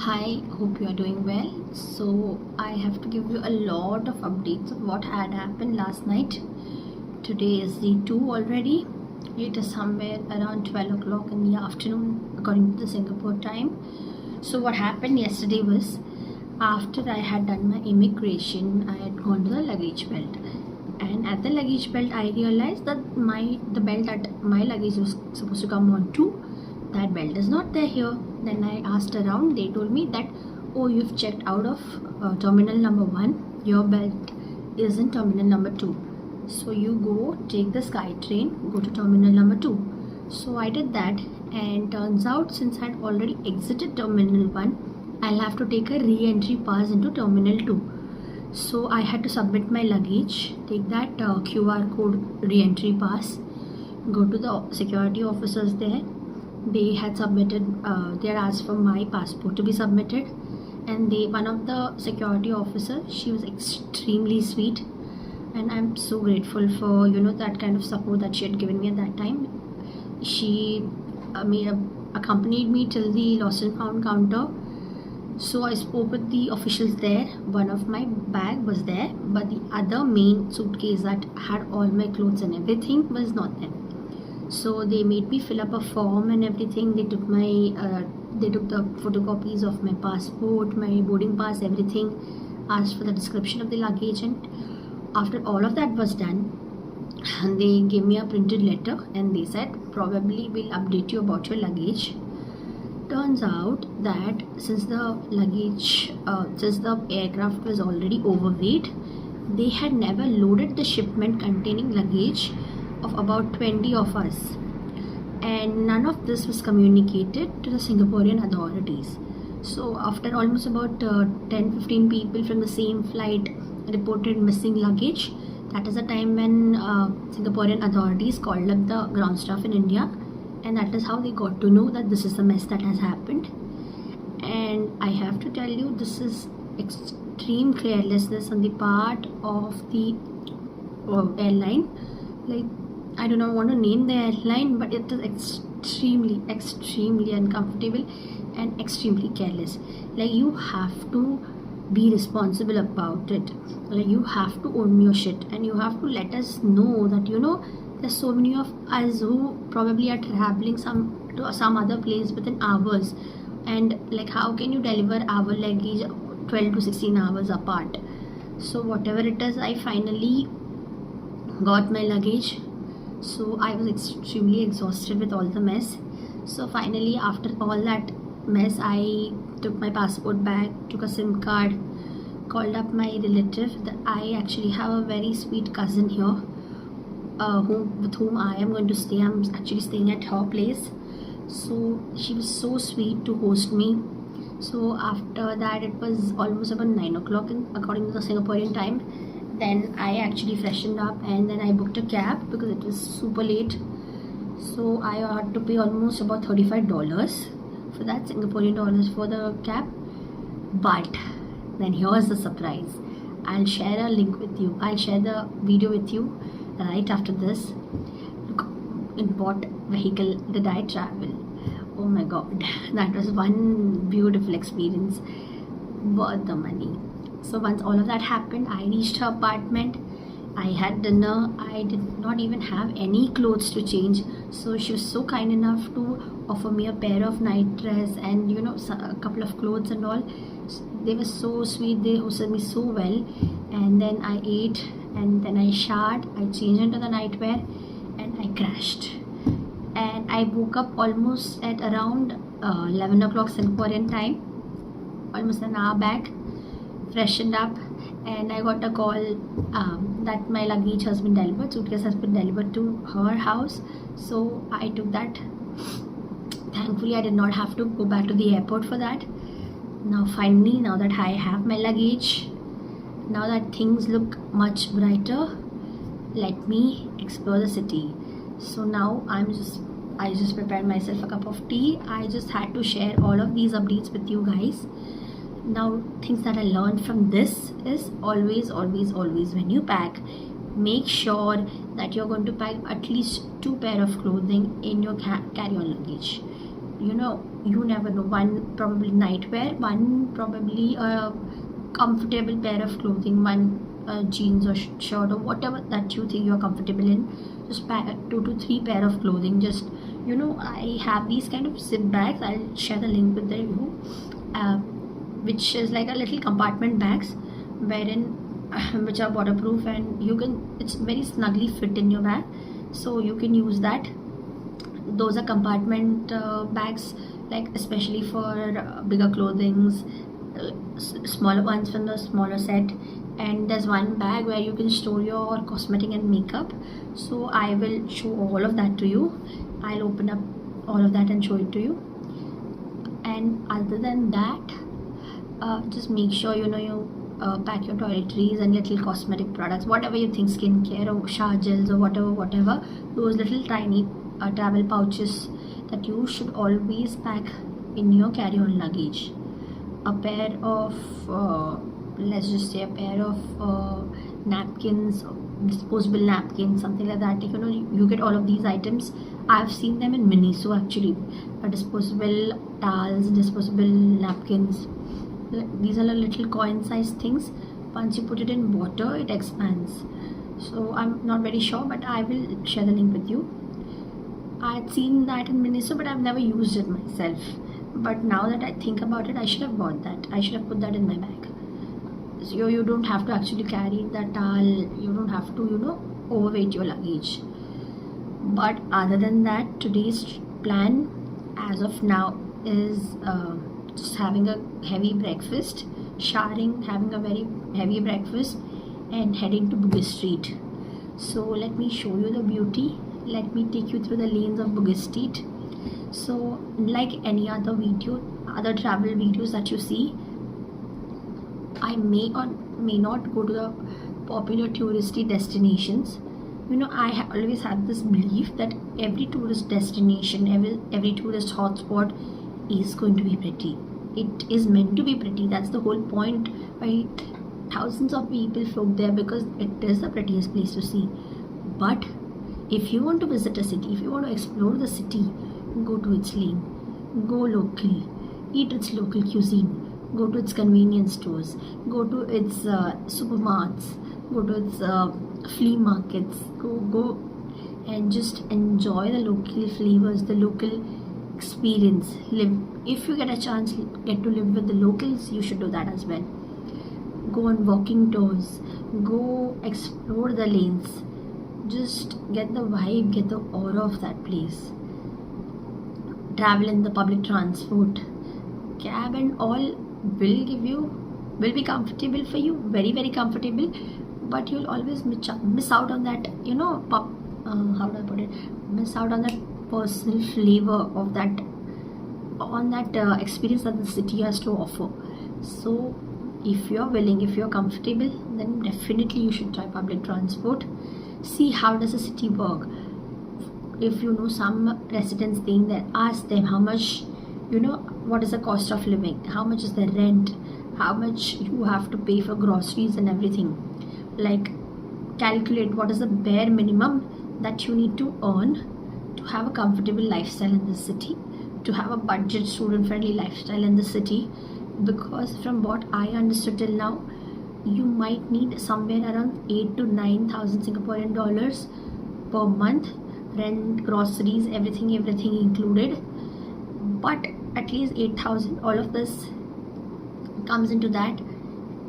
Hi, hope you are doing well. So, I have to give you a lot of updates of what had happened last night. Today is the 2 already. It is somewhere around 12 o'clock in the afternoon, according to the Singapore time. So, what happened yesterday was after I had done my immigration, I had gone to the luggage belt. And at the luggage belt, I realized that the belt that my luggage was supposed to come on to, that belt is not there here. Then I asked around. They told me that, oh, you've checked out of terminal number 1. Your belt is in terminal number 2. So you go take the Sky train, go to terminal number 2. So I did that, and turns out since I'd already exited terminal 1, I'll have to take a re-entry pass into terminal 2. So I had to submit my luggage, take that QR code re-entry pass, go to the security officers there. They had submitted, they had asked for my passport to be submitted, and one of the security officers, she was extremely sweet, and I'm so grateful for that kind of support that she had given me at that time. She accompanied me till the lost and found counter. So I spoke with the officials there. One of my bag was there, but the other main suitcase that had all my clothes and everything was not there. So they made me fill up a form and everything. They took the photocopies of my passport, my boarding pass, everything. Asked for the description of the luggage, and after all of that was done, they gave me a printed letter and they said probably we'll update you about your luggage. Turns out that since the aircraft was already overweight, they had never loaded the shipment containing luggage of about 20 of us, and none of this was communicated to the Singaporean authorities. So after almost about 10-15 people from the same flight reported missing luggage, that is the time when Singaporean authorities called up the ground staff in India, and that is how they got to know that this is the mess that has happened. And I have to tell you, this is extreme carelessness on the part of the airline. Like, I do not want to name the airline, but it is extremely uncomfortable and extremely careless. Like, you have to be responsible about it. Like, you have to own your shit, and you have to let us know that there's so many of us who probably are traveling to some other place within hours, and like, how can you deliver our luggage 12 to 16 hours apart? So whatever it is, I finally got my luggage. So I was extremely exhausted with all the mess. So finally, after all that mess, I took my passport bag, took a SIM card, called up my relative. I actually have a very sweet cousin here, with whom I am going to stay. I'm actually staying at her place. So she was so sweet to host me. So after that, it was almost about 9 o'clock according to the Singaporean time. Then I actually freshened up, and then I booked a cab because it was super late. So I had to pay almost about $35 for that, Singaporean dollars, for the cab. But then here's the surprise. I'll share a link with you. I'll share the video with you right after this. Look, in what vehicle did I travel? Oh my god, that was one beautiful experience, worth the money. So once all of that happened, I reached her apartment. I had dinner. I did not even have any clothes to change. So she was so kind enough to offer me a pair of night dress and a couple of clothes and all. They were so sweet. They hosted me so well. And then I ate, and then I showered. I changed into the nightwear, and I crashed. And I woke up almost at around 11 o'clock Singaporean time, almost an hour back. Freshened up, and I got a call that my luggage has been delivered, suitcase has been delivered to her house. So I took that. Thankfully, I did not have to go back to the airport for that. Now finally, now that I have my luggage, now that things look much brighter, let me explore the city. So now I just prepared myself a cup of tea. I just had to share all of these updates with you guys. Now, things that I learned from this is always when you pack, make sure that you're going to pack at least 2 pair of clothing in your carry-on luggage. you never know. One probably nightwear, one probably a comfortable pair of clothing, one jeans or shirt or whatever that you think you're comfortable in. Just pack 2 to 3 pair of clothing. Just I have these kind of zip bags. I'll share the link with you, which is like a little compartment bags, wherein which are waterproof, and it's very snugly fit in your bag, so you can use that. Those are compartment bags, like especially for bigger clothings, smaller ones from the smaller set. And there's one bag where you can store your cosmetic and makeup. So I will show all of that to you. I'll open up all of that and show it to you. And other than that, just make sure you pack your toiletries and little cosmetic products, whatever you think, skincare or shower gels or whatever, those little tiny travel pouches that you should always pack in your carry-on luggage. A pair of let's just say a pair of napkins, disposable napkins, something like that. You get all of these items. I've seen them in Miniso actually. Disposable towels, disposable napkins. These are little coin-sized things. Once you put it in water, it expands. So I'm not very sure, but I will share the link with you. I had seen that in Miniso, but I've never used it myself. But now that I think about it, I should have bought that. I should have put that in my bag. So you don't have to actually carry that towel. You don't have to, overweight your luggage. But other than that, today's plan as of now is just having a heavy breakfast, showering, having a very heavy breakfast, and heading to Bugis Street. So let me show you the beauty. Let me take you through the lanes of Bugis Street. So like any other travel videos that you see, I may or may not go to the popular touristy destinations. I always have this belief that every tourist destination, every tourist hotspot is going to be pretty. It is meant to be pretty. That's the whole point why thousands of people flock there, because it is the prettiest place to see. But if you want to visit a city, if you want to explore the city, go to its lane, go local, eat its local cuisine, go to its convenience stores, go to its supermarkets, go to its flea markets, go and just enjoy the local flavors, the local experience. If you get a chance, get to live with the locals, you should do that as well. Go on walking tours, go explore the lanes, just get the vibe, get the aura of that place. Travel in the public transport, cab and all will be comfortable for you, very very comfortable, but you'll always miss out on that, how do I put it, miss out on that personal flavor of that, on that experience that the city has to offer. So if you're willing, if you're comfortable, then definitely you should try public transport. See how does the city work. If some residents staying there, ask them how much, what is the cost of living, how much is the rent, how much you have to pay for groceries and everything. Like, calculate what is the bare minimum that you need to earn to have a comfortable lifestyle in the city, to have a budget student friendly lifestyle in the city. Because from what I understood till now, you might need somewhere around 8 to 9,000 Singaporean dollars per month, rent, groceries, everything included. But at least 8,000, all of this comes into that,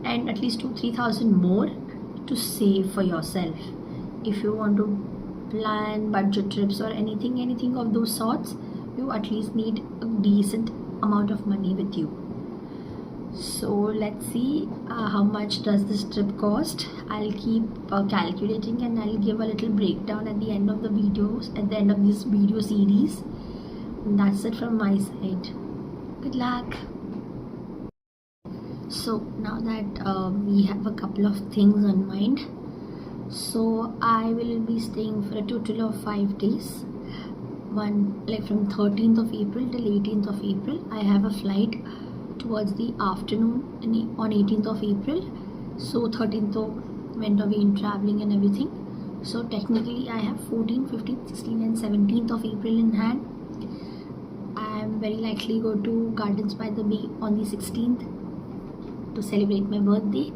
and at least 2-3,000 more to save for yourself. If you want to plan budget trips or anything of those sorts, you at least need a decent amount of money with you. So let's see how much does this trip cost. I'll keep calculating, and I'll give a little breakdown at the end of the videos, at the end of this video series. And that's it from my side. Good luck. So now that we have a couple of things on mind, so I will be staying for a total of 5 days. From 13th of April till 18th of April. I have a flight towards the afternoon on 18th of April. So 13th went away in traveling and everything. So technically I have 14th, 15th, 16th and 17th of April in hand. I'm very likely go to Gardens by the Bay on the 16th to celebrate my birthday,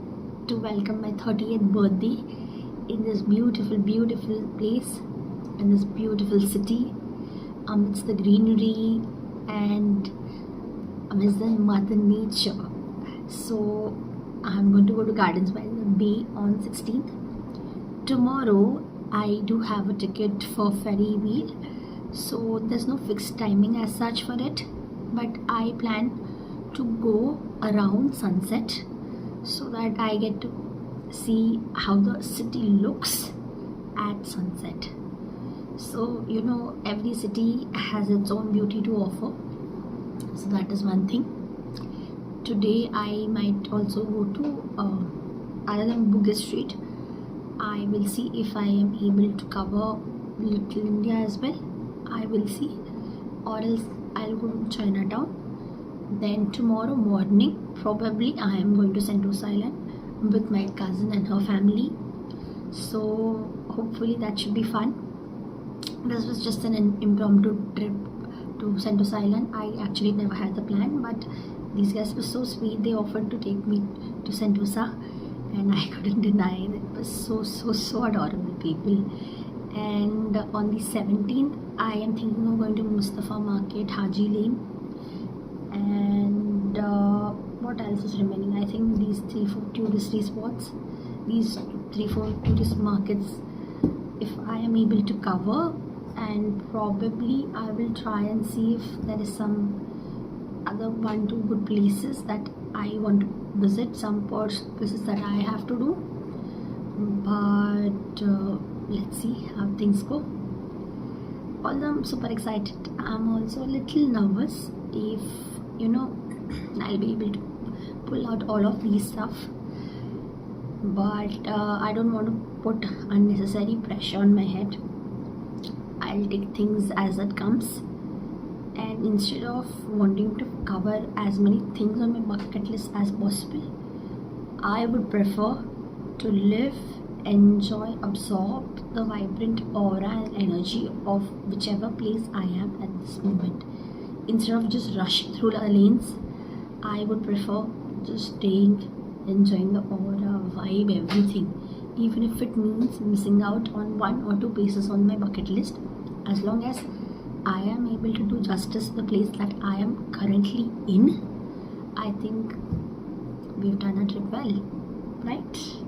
to welcome my 30th birthday in this beautiful, beautiful place, in this beautiful city, amidst the greenery and amidst the mother nature. So I'm going to go to Gardens by the Bay on 16th. Tomorrow I do have a ticket for Ferry Wheel, so there's no fixed timing as such for it, but I plan to go around sunset so that I get to see how the city looks at sunset. So every city has its own beauty to offer, so that is one thing. Today I might also go to other than Bugis Street. I will see if I am able to cover Little India as well. I will see, or else I'll go to Chinatown. Then tomorrow morning probably I am going to Sentosa Island with my cousin and her family. So hopefully that should be fun. This was just an impromptu trip to Sentosa Island. I actually never had the plan, but these guys were so sweet. They offered to take me to Sentosa and I couldn't deny it. It was so adorable people. And on the 17th I am thinking of going to Mustafa Market, Haji Lane, and what else is remaining? I think these 3-4 touristy spots, these 3-4 tourist markets, if I am able to cover, and probably I will try and see if there is some other 1-2 good places that I want to visit, some places that I have to do, but let's see how things go. Although I'm super excited, I'm also a little nervous if I'll be able to pull out all of these stuff, but I don't want to put unnecessary pressure on my head. I'll take things as it comes, and instead of wanting to cover as many things on my bucket list as possible, I would prefer to live, enjoy, absorb the vibrant aura and energy of whichever place I am at this moment. Instead of just rushing through the lanes, I would prefer just staying, enjoying the aura, vibe, everything, even if it means missing out on 1 or 2 places on my bucket list. As long as I am able to do justice to the place that I am currently in, I think we've done a trip well, right?